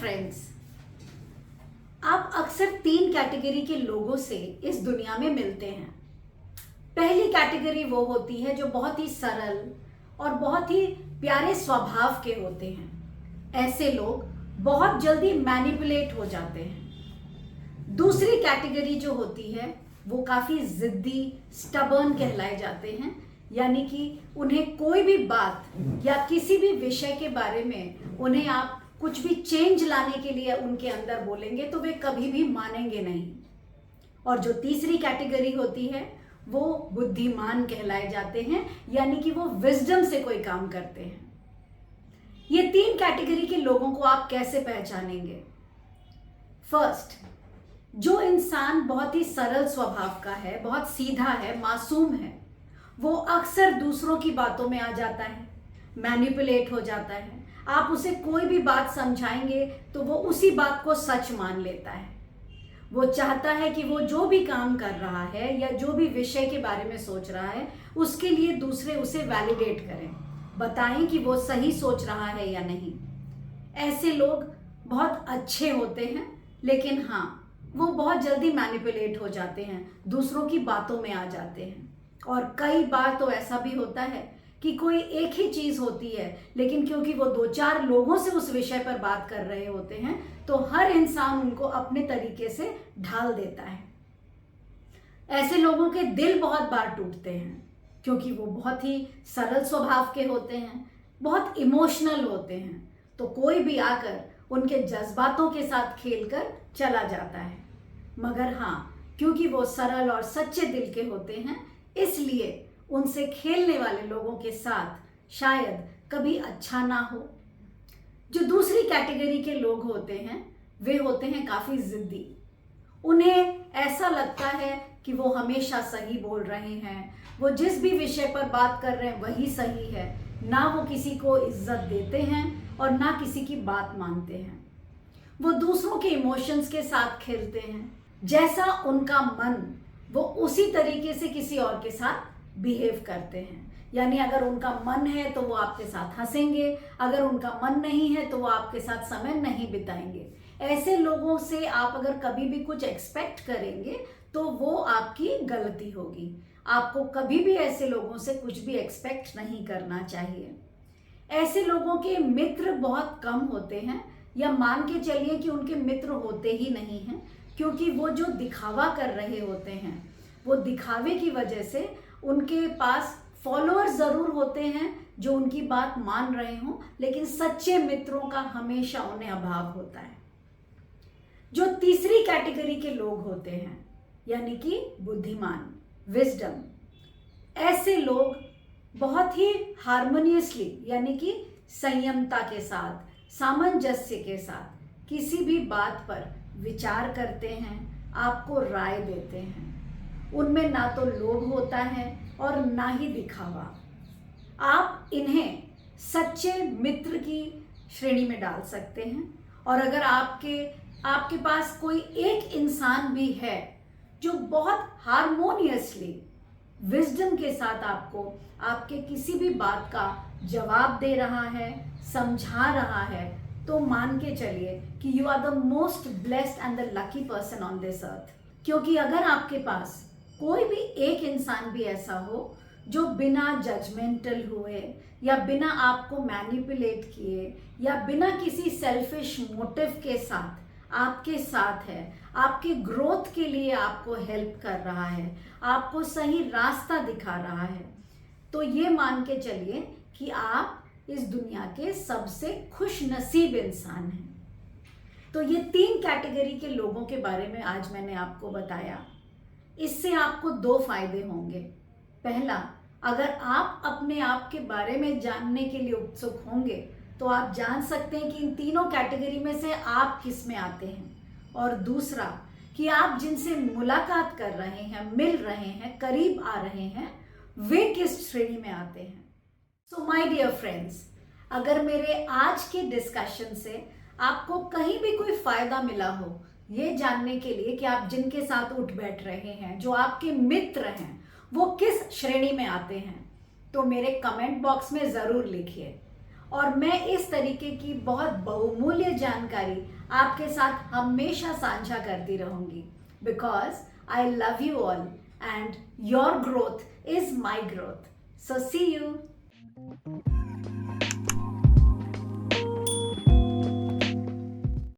Friends, आप अक्सर तीन कैटेगरी के लोगों से इस दुनिया में मिलते हैं। पहली कैटेगरी वो होती है जो बहुत ही सरल और बहुत ही प्यारे स्वभाव के होते हैं। ऐसे लोग बहुत जल्दी मैनिपुलेट हो जाते हैं। दूसरी कैटेगरी जो होती है वो काफ़ी ज़िद्दी, स्टबर्न कहलाए जाते हैं, यानी कि उन्हें कोई भी बात या किसी भी विषय के बारे में उन्हें आप कुछ भी चेंज लाने के लिए उनके अंदर बोलेंगे तो वे कभी भी मानेंगे नहीं। और जो तीसरी कैटेगरी होती है वो बुद्धिमान कहलाए जाते हैं, यानी कि वो विजडम से कोई काम करते हैं। ये तीन कैटेगरी के लोगों को आप कैसे पहचानेंगे? फर्स्ट, जो इंसान बहुत ही सरल स्वभाव का है, बहुत सीधा है, मासूम है, वो अक्सर दूसरों की बातों में आ जाता है, मैनिपुलेट हो जाता है। आप उसे कोई भी बात समझाएंगे तो वो उसी बात को सच मान लेता है। वो चाहता है कि वो जो भी काम कर रहा है या जो भी विषय के बारे में सोच रहा है उसके लिए दूसरे उसे वैलिडेट करें, बताएं कि वो सही सोच रहा है या नहीं। ऐसे लोग बहुत अच्छे होते हैं, लेकिन हाँ, वो बहुत जल्दी मैनिपुलेट हो जाते हैं, दूसरों की बातों में आ जाते हैं। और कई बार तो ऐसा भी होता है कि कोई एक ही चीज़ होती है, लेकिन क्योंकि वो दो चार लोगों से उस विषय पर बात कर रहे होते हैं तो हर इंसान उनको अपने तरीके से ढाल देता है। ऐसे लोगों के दिल बहुत बार टूटते हैं क्योंकि वो बहुत ही सरल स्वभाव के होते हैं, बहुत इमोशनल होते हैं, तो कोई भी आकर उनके जज्बातों के साथ खेलकर चला जाता है। मगर हाँ, क्योंकि वो सरल और सच्चे दिल के होते हैं, इसलिए उनसे खेलने वाले लोगों के साथ शायद कभी अच्छा ना हो। जो दूसरी कैटेगरी के लोग होते हैं वे होते हैं काफ़ी ज़िद्दी। उन्हें ऐसा लगता है कि वो हमेशा सही बोल रहे हैं, वो जिस भी विषय पर बात कर रहे हैं वही सही है। ना वो किसी को इज्जत देते हैं और ना किसी की बात मानते हैं। वो दूसरों के इमोशंस के साथ खेलते हैं, जैसा उनका मन वो उसी तरीके से किसी और के साथ बिहेव करते हैं। यानी अगर उनका मन है तो वो आपके साथ हंसेंगे, अगर उनका मन नहीं है तो वो आपके साथ समय नहीं बिताएंगे। ऐसे लोगों से आप अगर कभी भी कुछ एक्सपेक्ट करेंगे तो वो आपकी गलती होगी। आपको कभी भी ऐसे लोगों से कुछ भी एक्सपेक्ट नहीं करना चाहिए। ऐसे लोगों के मित्र बहुत कम होते हैं, या मान के चलिए कि उनके मित्र होते ही नहीं हैं, क्योंकि वो जो दिखावा कर रहे होते हैं वो दिखावे की वजह से उनके पास फॉलोअर्स ज़रूर होते हैं जो उनकी बात मान रहे हों, लेकिन सच्चे मित्रों का हमेशा उन्हें अभाव होता है। जो तीसरी कैटेगरी के लोग होते हैं, यानी कि बुद्धिमान, विजडम, ऐसे लोग बहुत ही हार्मोनियसली, यानी कि संयमता के साथ, सामंजस्य के साथ किसी भी बात पर विचार करते हैं, आपको राय देते हैं। उनमें ना तो लोभ होता है और ना ही दिखावा। आप इन्हें सच्चे मित्र की श्रेणी में डाल सकते हैं। और अगर आपके पास कोई एक इंसान भी है जो बहुत हार्मोनियसली, विजडम के साथ आपको आपके किसी भी बात का जवाब दे रहा है, समझा रहा है, तो मान के चलिए कि you are the most blessed and the lucky person on this earth. क्योंकि अगर आपके पास कोई भी एक इंसान भी ऐसा हो जो बिना जजमेंटल हुए या बिना आपको मैनिपुलेट किए या बिना किसी सेल्फिश मोटिव के साथ आपके साथ है, आपके ग्रोथ के लिए आपको हेल्प कर रहा है, आपको सही रास्ता दिखा रहा है, तो ये मान के चलिए कि आप इस दुनिया के सबसे खुश नसीब इंसान हैं। तो ये तीन कैटेगरी के लोगों के बारे में आज मैंने आपको बताया। इससे आपको दो फायदे होंगे। पहला, अगर आप अपने आप के बारे में जानने के लिए उत्सुक होंगे तो आप जान सकते हैं कि इन तीनों कैटेगरी में से आप किस में आते हैं। और दूसरा, कि आप जिनसे मुलाकात कर रहे हैं, मिल रहे हैं, करीब आ रहे हैं, वे किस श्रेणी में आते हैं। सो माय डियर फ्रेंड्स, अगर मेरे आज के डिस्कशन से आपको कहीं भी कोई फायदा मिला हो ये जानने के लिए कि आप जिनके साथ उठ बैठ रहे हैं, जो आपके मित्र हैं, वो किस श्रेणी में आते हैं, तो मेरे कमेंट बॉक्स में ज़रूर लिखिए। और मैं इस तरीके की बहुत बहुमूल्य जानकारी आपके साथ हमेशा साझा करती रहूंगी, because I love you all and your growth is my growth. So see you.